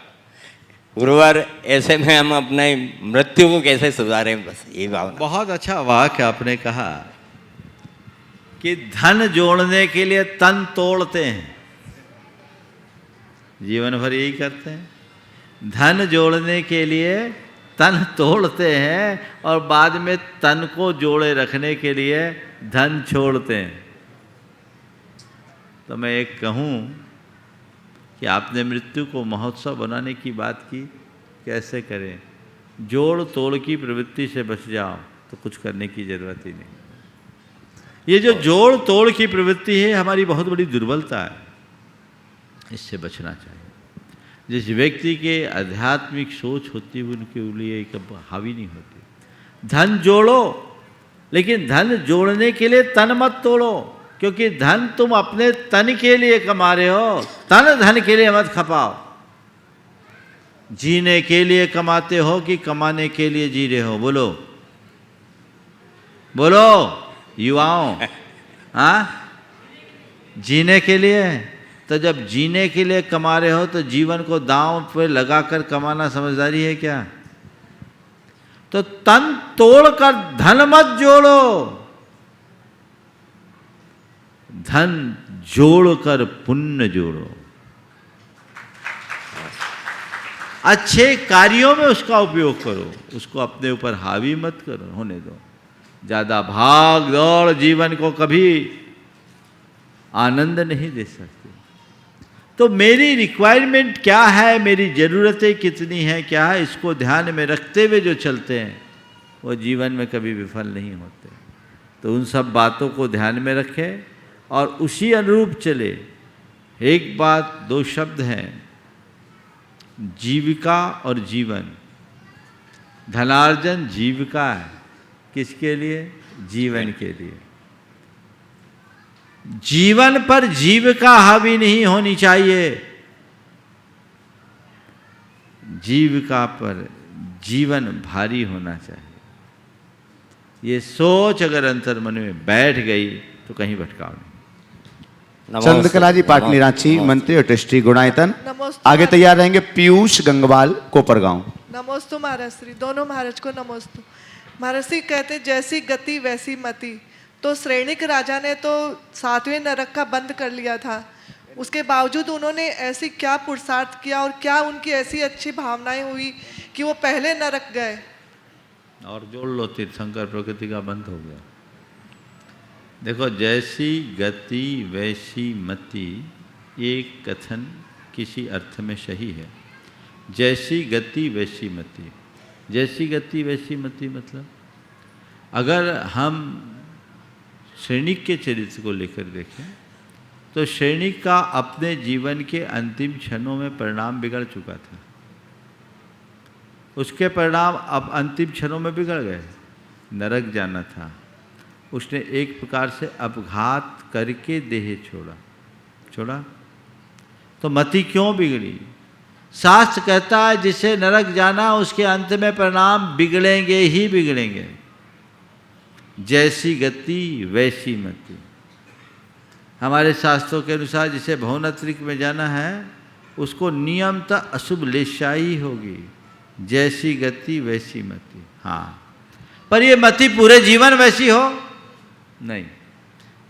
गुरुवर, ऐसे में हम अपने मृत्यु को कैसे सुधारें, बस ये भावना। बहुत अच्छा वाक्य आपने कहा कि धन जोड़ने के लिए तन तोड़ते हैं, जीवन भर यही करते हैं। धन जोड़ने के लिए तन तोड़ते हैं और बाद में तन को जोड़े रखने के लिए धन छोड़ते हैं। तो मैं एक कहूँ कि आपने मृत्यु को महोत्सव बनाने की बात की, कैसे करें? जोड़ तोड़ की प्रवृत्ति से बच जाओ तो कुछ करने की ज़रूरत ही नहीं। ये जो जोड़ तोड़ की प्रवृत्ति है हमारी बहुत बड़ी दुर्बलता है, इससे बचना चाहिए। जिस व्यक्ति के आध्यात्मिक सोच होती है उनके लिए कब हावी नहीं होती। धन जोड़ो, लेकिन धन जोड़ने के लिए तन मत तोड़ो, क्योंकि धन तुम अपने तन के लिए कमा रहे हो, तन धन के लिए मत खपाओ। जीने के लिए कमाते हो कि कमाने के लिए जी रहे हो? बोलो बोलो युवाओं। हाँ, जीने के लिए। तो जब जीने के लिए कमा रहे हो तो जीवन को दांव पे लगाकर कमाना समझदारी है क्या? तो तन तोड़कर धन मत जोड़ो, धन जोड़कर पुण्य जोड़ो। अच्छे कार्यों में उसका उपयोग करो, उसको अपने ऊपर हावी मत करो होने दो। ज़्यादा भाग दौड़ जीवन को कभी आनंद नहीं दे सकती। तो मेरी रिक्वायरमेंट क्या है, मेरी ज़रूरतें कितनी हैं, क्या है, इसको ध्यान में रखते हुए जो चलते हैं वो जीवन में कभी विफल नहीं होते। तो उन सब बातों को ध्यान में रखें और उसी अनुरूप चले। एक बात, 2 शब्द हैं, जीविका और जीवन। धनार्जन जीविका है, किसके लिए? जीवन के लिए। जीवन पर जीविका हावी नहीं होनी चाहिए, जीविका पर जीवन भारी होना चाहिए। ये सोच अगर अंतर्मन में बैठ गई तो कहीं भटकाव नहीं। चंद्रकला जी पाटली रांची, मंत्री और ट्रस्टी गुणायतन। नमोस्तु आगे तैयार रहेंगे पीयूष गंगवाल, कोपरगांव। नमोस्तु महाराज श्री, दोनों महाराज को नमोस्तु। महाराज श्री कहते जैसी गति वैसी मति, तो श्रेणिक राजा ने तो 7वें नरक का बंद कर लिया था, उसके बावजूद उन्होंने ऐसी क्या पुरुषार्थ किया और क्या उनकी ऐसी अच्छी भावनाएं हुई कि वो पहले नरक गए? और जोड़ लो, तीर्थंकर प्रकृति का बंद हो गया। देखो, जैसी गति वैसी मति, ये कथन किसी अर्थ में सही है। जैसी गति वैसी मति, जैसी गति वैसी मति मतलब अगर हम सैनिक के चरित्र को लेकर देखें तो सैनिक का अपने जीवन के अंतिम क्षणों में परिणाम बिगड़ चुका था। उसके परिणाम अब अंतिम क्षणों में बिगड़ गए। नरक जाना था, उसने एक प्रकार से अपघात करके देह छोड़ा। तो मति क्यों बिगड़ी? शास्त्र कहता है जिसे नरक जाना उसके अंत में परिणाम बिगड़ेंगे ही बिगड़ेंगे। जैसी गति वैसी मति। हमारे शास्त्रों के अनुसार जिसे भवनात्रिक में जाना है उसको नियमतः अशुभ लेशाई होगी। जैसी गति वैसी मति। हाँ, पर ये मति पूरे जीवन वैसी हो नहीं।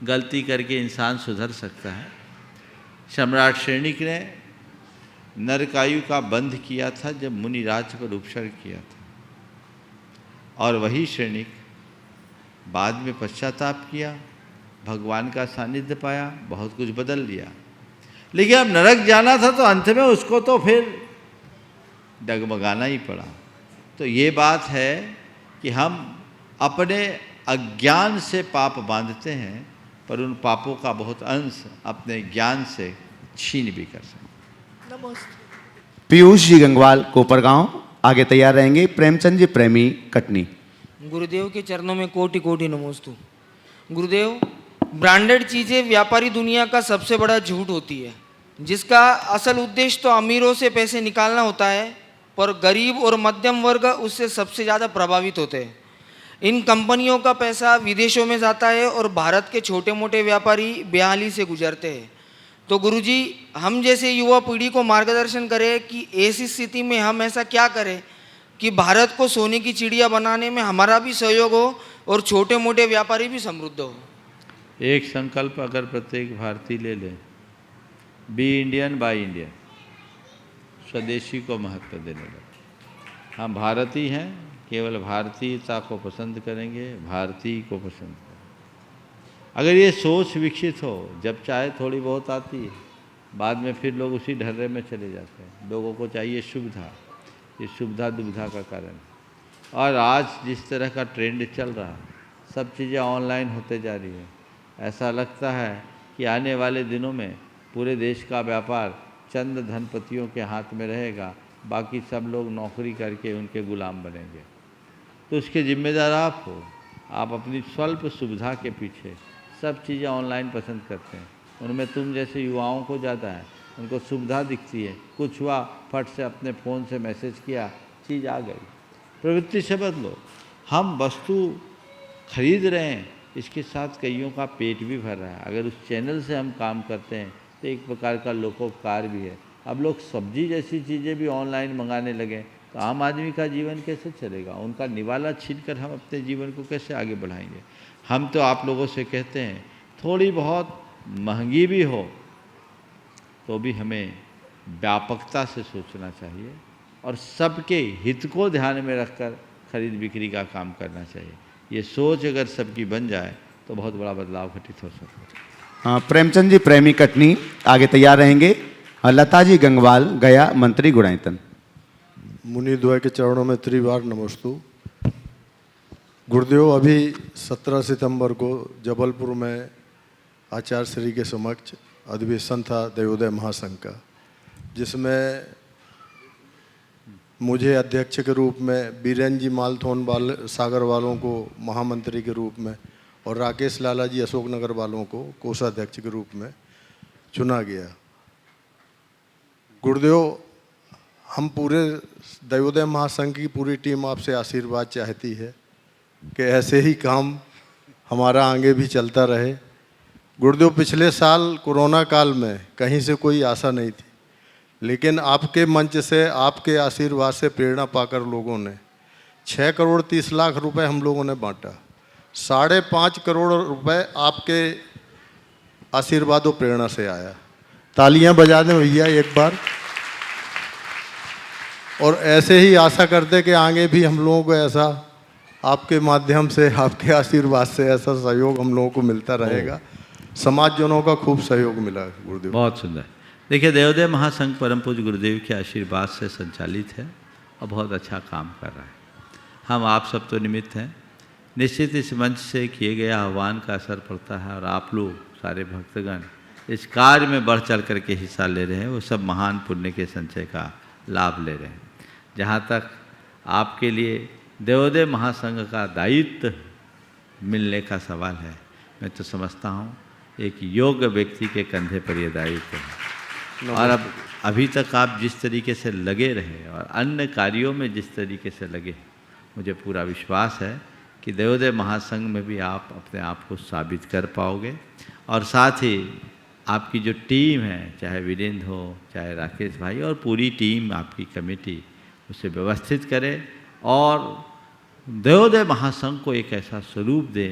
गलती करके इंसान सुधर सकता है। सम्राट सैनिक ने नरकायु का बंध किया था जब मुनिराज पर उपसर्ग किया था, और वही सैनिक बाद में पश्चाताप किया, भगवान का सानिध्य पाया, बहुत कुछ बदल दिया। लेकिन अब नरक जाना था तो अंत में उसको तो फिर डगमगाना ही पड़ा। तो ये बात है कि हम अपने अज्ञान से पाप बांधते हैं, पर उन पापों का बहुत अंश अपने ज्ञान से छीन भी कर सकते। पीयूष जी गंगवाल, कोपरगांव। आगे तैयार रहेंगे प्रेमचंद जी प्रेमी, कटनी। गुरुदेव के चरणों में कोटि कोटि नमोस्तु। गुरुदेव, ब्रांडेड चीज़ें व्यापारी दुनिया का सबसे बड़ा झूठ होती है, जिसका असल उद्देश्य तो अमीरों से पैसे निकालना होता है, पर गरीब और मध्यम वर्ग उससे सबसे ज़्यादा प्रभावित होते हैं। इन कंपनियों का पैसा विदेशों में जाता है और भारत के छोटे मोटे व्यापारी बेहाली से गुजरते हैं। तो गुरुजी, हम जैसे युवा पीढ़ी को मार्गदर्शन करें कि ऐसी स्थिति में हम ऐसा क्या करें कि भारत को सोने की चिड़िया बनाने में हमारा भी सहयोग हो और छोटे मोटे व्यापारी भी समृद्ध हो। एक संकल्प अगर प्रत्येक भारतीय ले ले, बी इंडियन बाय इंडियन, स्वदेशी को महत्व देने लगे। हम भारतीय हैं, केवल भारतीयता को पसंद करेंगे, भारतीय को पसंद करेंगे। अगर ये सोच विकसित हो, जब चाहे थोड़ी बहुत आती है, बाद में फिर लोग उसी ढर्रे में चले जाते हैं। लोगों को चाहिए सुविधा, ये सुविधा दुविधा का कारण है। और आज जिस तरह का ट्रेंड चल रहा है, सब चीज़ें ऑनलाइन होते जा रही है। ऐसा लगता है कि आने वाले दिनों में पूरे देश का व्यापार चंद धनपतियों के हाथ में रहेगा, बाकी सब लोग नौकरी करके उनके गुलाम बनेंगे। तो उसके जिम्मेदार आप हो। आप अपनी स्वल्प सुविधा के पीछे सब चीज़ें ऑनलाइन पसंद करते हैं। उनमें तुम जैसे युवाओं को ज़्यादा है, उनको सुविधा दिखती है, कुछ हुआ फट से अपने फ़ोन से मैसेज किया, चीज़ आ गई। प्रवृत्ति से बदलो। हम वस्तु खरीद रहे हैं, इसके साथ कईयों का पेट भी भर रहा है। अगर उस चैनल से हम काम करते हैं तो एक प्रकार का लोकोपकार भी है। अब लोग सब्जी जैसी चीज़ें भी ऑनलाइन मंगाने लगे तो आम आदमी का जीवन कैसे चलेगा? उनका निवाला छीनकर हम अपने जीवन को कैसे आगे बढ़ाएंगे? हम तो आप लोगों से कहते हैं थोड़ी बहुत महंगी भी हो तो भी हमें व्यापकता से सोचना चाहिए और सबके हित को ध्यान में रखकर खरीद बिक्री का काम करना चाहिए। ये सोच अगर सबकी बन जाए तो बहुत बड़ा बदलाव घटित हो सकता है। हाँ, प्रेमचंद जी प्रेमी, कटनी। आगे तैयार रहेंगे लता जी गंगवाल, गया, मंत्री गुणायतन। मुनि द्वय के चरणों में त्रिवार नमोस्तु। गुरुदेव, अभी 17 सितंबर को जबलपुर में आचार्य श्री के समक्ष अधिवेशन था देवोदय महासंघ का, जिसमें मुझे अध्यक्ष के रूप में, बीरेन जी मालथोन सागर वालों को महामंत्री के रूप में और राकेश लाला जी अशोकनगर वालों को कोषाध्यक्ष के रूप में चुना गया। गुरुदेव, हम पूरे देवोदय महासंघ की पूरी टीम आपसे आशीर्वाद चाहती है कि ऐसे ही काम हमारा आगे भी चलता रहे, गुरुदेव, पिछले साल कोरोना काल में कहीं से कोई आशा नहीं थी, लेकिन आपके मंच से, आपके आशीर्वाद से प्रेरणा पाकर लोगों ने 6 करोड़ 30 लाख रुपए हम लोगों ने बांटा। 5.5 करोड़ रुपए आपके आशीर्वाद और प्रेरणा से आया। तालियां बजा दें भैया एक बार। और ऐसे ही आशा करते कि आगे भी हम लोगों को ऐसा आपके माध्यम से, आपके आशीर्वाद से ऐसा सहयोग हम लोगों को मिलता रहेगा। समाजजनों का खूब सहयोग मिला गुरुदेव। बहुत सुंदर। देखिए, देवोदय महासंघ परम पूज्य गुरुदेव के आशीर्वाद से संचालित है और बहुत अच्छा काम कर रहा है। हम आप सब तो निमित्त हैं। निश्चित इस मंच से किए गए आह्वान का असर पड़ता है और आप लोग सारे भक्तगण इस कार्य में बढ़ चढ़ करके हिस्सा ले रहे हैं। वो सब महान पुण्य के संचय का लाभ ले रहे हैं। जहाँ तक आपके लिए देवोदय महासंघ का दायित्व मिलने का सवाल है, मैं तो समझता हूँ एक योग्य व्यक्ति के कंधे पर यह दायित्व है। और अब अभी तक आप जिस तरीके से लगे रहे और अन्य कार्यों में जिस तरीके से लगे, मुझे पूरा विश्वास है कि देवोदय महासंघ में भी आप अपने आप को साबित कर पाओगे। और साथ ही आपकी जो टीम है, चाहे वीरेंद्र हो, चाहे राकेश भाई और पूरी टीम, आपकी कमेटी, उसे व्यवस्थित करे और देवोदय महासंघ को एक ऐसा स्वरूप दे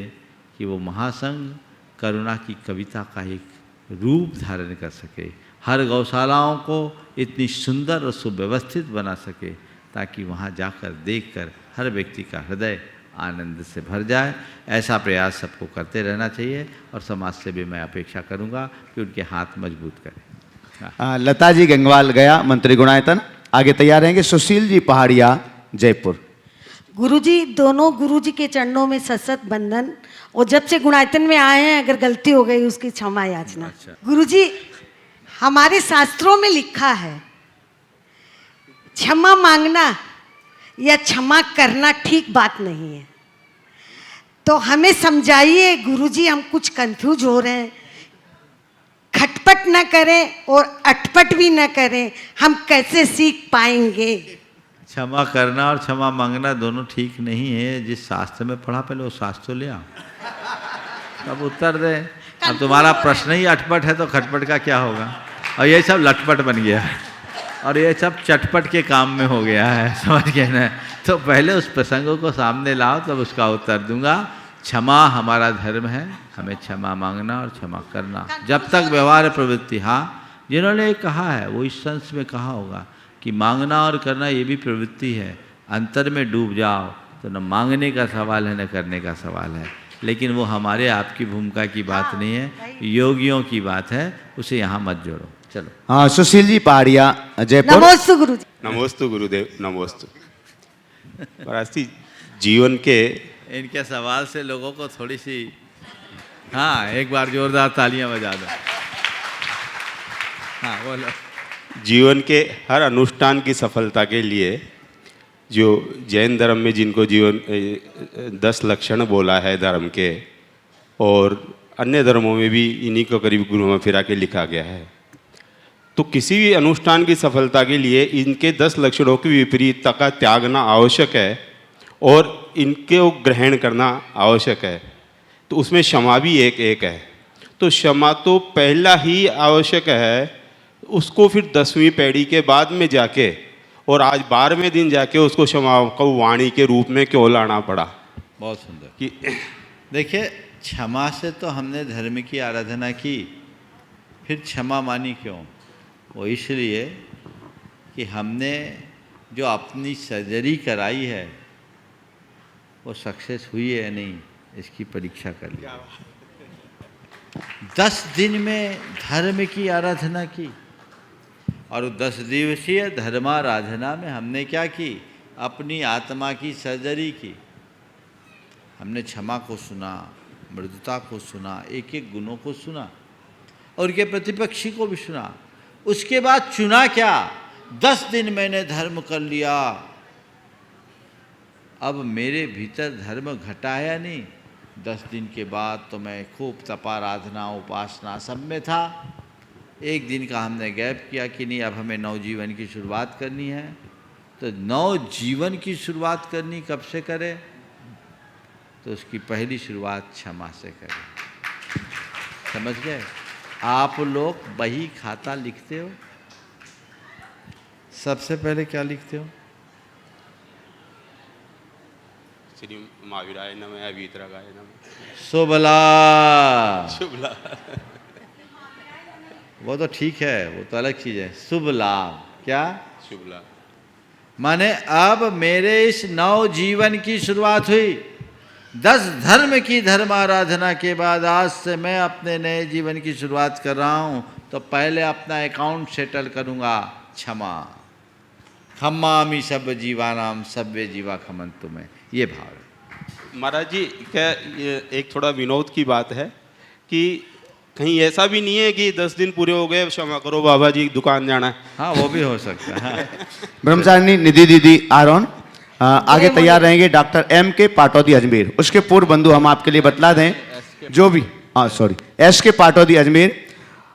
कि वो महासंघ करुणा की कविता का एक रूप धारण कर सके, हर गौशालाओं को इतनी सुंदर और सुव्यवस्थित बना सके ताकि वहाँ जाकर देखकर हर व्यक्ति का हृदय आनंद से भर जाए। ऐसा प्रयास सबको करते रहना चाहिए और समाज से भी मैं अपेक्षा करूँगा कि उनके हाथ मजबूत करें। लता जी गंगवाल गया, मंत्री गुणायतन। आगे तैयार रहेंगे सुशील जी पहाड़िया, जयपुर। गुरुजी, दोनों गुरुजी के चरणों में सशत बंधन। और जब से गुणायतन में आए हैं, अगर गलती हो गई उसकी क्षमा याचना। गुरुजी, हमारे शास्त्रों में लिखा है क्षमा मांगना या क्षमा करना ठीक बात नहीं है। तो हमें समझाइए गुरुजी, हम कुछ कंफ्यूज हो रहे हैं। खटपट न करें और अटपट भी न करें, हम कैसे सीख पाएंगे? क्षमा करना और क्षमा मांगना दोनों ठीक नहीं है। जिस शास्त्र में पढ़ा, पहले वो शास्त्र तो ले आओ, तब उत्तर दे। अब तुम्हारा प्रश्न ही अटपट है तो खटपट का क्या होगा? और ये सब लटपट बन गया है और ये सब चटपट के काम में हो गया है, समझ गए ना? तो पहले उस प्रसंगों को सामने लाओ, तब उसका उत्तर दूंगा। क्षमा हमारा धर्म है, हमें क्षमा मांगना और क्षमा करना। जब तक व्यवहार प्रवृत्ति, हाँ, जिन्होंने कहा है वो इस सेंस में कहा होगा कि मांगना और करना ये भी प्रवृत्ति है। अंतर में डूब जाओ तो न मांगने का सवाल है न करने का सवाल है। लेकिन वो हमारे आपकी भूमिका की बात नहीं है, योगियों की बात है, उसे यहाँ मत जोड़ो। चलो। हाँ, सुशील जी पहाड़िया, जयपुर। नमोस्तु गुरुजी। नमोस्तु गुरुदेव, नमोस्तु। महाराज जीवन के इनके सवाल से लोगों को थोड़ी सी, हाँ, एक बार जोरदार तालियां बजा दो। हाँ, बोलो। जीवन के हर अनुष्ठान की सफलता के लिए जो जैन धर्म में जिनको जीवन 10 लक्षण बोला है धर्म के, और अन्य धर्मों में भी इन्हीं को करीब घुमा फिरा के लिखा गया है। तो किसी भी अनुष्ठान की सफलता के लिए इनके 10 लक्षणों की विपरीतता का त्यागना आवश्यक है और इनको ग्रहण करना आवश्यक है। तो उसमें क्षमा भी एक है। तो क्षमा तो पहला ही आवश्यक है, उसको फिर 10वीं पीढ़ी के बाद में जाके और आज 12वें दिन जाके उसको क्षमा को वाणी के रूप में क्यों लाना पड़ा? बहुत सुंदर। कि देखिए, क्षमा से तो हमने धर्म की आराधना की, फिर क्षमा मानी क्यों? वो इसलिए कि हमने जो अपनी सर्जरी कराई है वो सक्सेस हुई है या नहीं, इसकी परीक्षा कर ली। 10 दिन में धर्म की आराधना की और 10 दिवसीय धर्माराधना में हमने क्या की? अपनी आत्मा की सर्जरी की। हमने क्षमा को सुना, मृदुता को सुना, एक एक गुणों को सुना और के प्रतिपक्षी को भी सुना। उसके बाद चुना क्या? 10 दिन मैंने धर्म कर लिया, अब मेरे भीतर धर्म घटा या नहीं? 10 दिन के बाद तो मैं खूब तपाराधना उपासना सब में था। एक दिन का हमने गैप किया कि नहीं, अब हमें नवजीवन की शुरुआत करनी है। तो नवजीवन की शुरुआत करनी कब से करें? तो उसकी पहली शुरुआत क्षमा से करें। समझ गए? आप लोग बही खाता लिखते हो, सबसे पहले क्या लिखते हो? श्री महावीराय नमः, वीतरागाय नमः। शुभ लाभ। शुभ लाभ। वो तो ठीक है, वो तो अलग चीज है। शुभ लाभ क्या? शुभ लाभ माने अब मेरे इस नव जीवन की शुरुआत हुई। 10 धर्म की धर्म आराधना के बाद आज से मैं अपने नए जीवन की शुरुआत कर रहा हूं, तो पहले अपना अकाउंट सेटल करूंगा। क्षमा खम्मामि सब जीवानाम सब्वे जीवा खमंतु में, ये भाव है। महाराज जी, क्या ये एक थोड़ा विनोद की बात है कि कहीं ऐसा भी नहीं है कि 10 दिन पूरे हो गए, क्षमा करो बाबा जी, दुकान जाना है? हाँ, वो भी हो सकता है। ब्रह्मचारिणी निधि दीदी आरोन आगे तैयार रहेंगे। डॉक्टर एम के पाटौदी अजमेर, उसके पूर्व बंधु हम आपके लिए बतला दें, जो भी एस के पाटौदी अजमेर,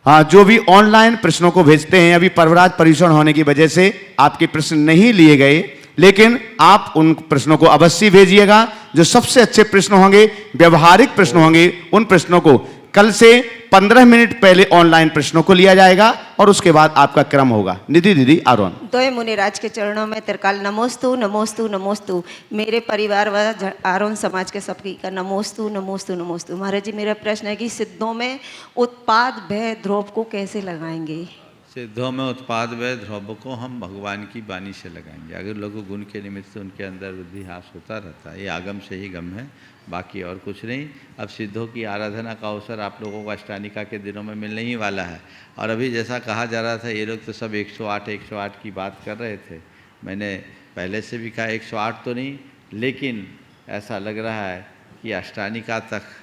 जो भी ऑनलाइन प्रश्नों को भेजते हैं, अभी पर्वराज पर्यूषण होने की वजह से आपके प्रश्न नहीं लिए गए, लेकिन आप उन प्रश्नों को अवश्य भेजिएगा। जो सबसे अच्छे प्रश्न होंगे, व्यवहारिक प्रश्न होंगे, उन प्रश्नों को कल से 15 मिनट पहले ऑनलाइन प्रश्नों को लिया जाएगा और उसके बाद आपका क्रम होगा। निधि दीदी आरोन। द्वय मुनिराज के चरणों में तिरकाल नमोस्तु नमोस्तु नमोस्तु। मेरे परिवार व आरोन समाज के सबकी का नमोस्तु नमोस्तु नमोस्तु। महाराज जी, मेरा प्रश्न है कि सिद्धों में उत्पाद भय ध्रुव को कैसे लगाएंगे? सिद्धों में उत्पाद व ध्रुव को हम भगवान की वाणी से लगाएंगे। अगर लोगों गुण के निमित्त से उनके अंदर वृद्धि हास होता रहता है, ये आगम से ही गम है, बाकी और कुछ नहीं। अब सिद्धों की आराधना का अवसर आप लोगों को अष्टानिका के दिनों में मिलने ही वाला है। और अभी जैसा कहा जा रहा था, ये लोग तो सब 108 की बात कर रहे थे। मैंने पहले से भी कहा 108 तो नहीं, लेकिन ऐसा लग रहा है कि अष्टानिका तक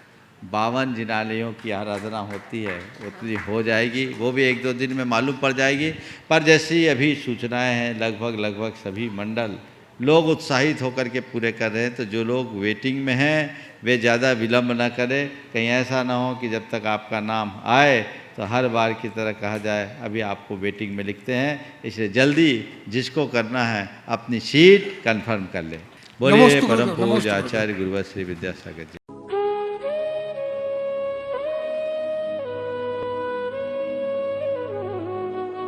52 जिनालयों की आराधना होती है, उतनी हो जाएगी। वो भी 1-2 दिन में मालूम पड़ जाएगी। पर जैसी अभी सूचनाएं हैं, लगभग सभी मंडल लोग उत्साहित होकर के पूरे कर रहे हैं। तो जो लोग वेटिंग में हैं वे ज़्यादा विलम्ब न करें, कहीं ऐसा ना हो कि जब तक आपका नाम आए तो हर बार की तरह कहा जाए अभी आपको वेटिंग में लिखते हैं। इसलिए जल्दी जिसको करना है अपनी सीट कंफर्म कर ले। बोलिए परम पूज्य आचार्य गुरुवर श्री विद्यासागर जी।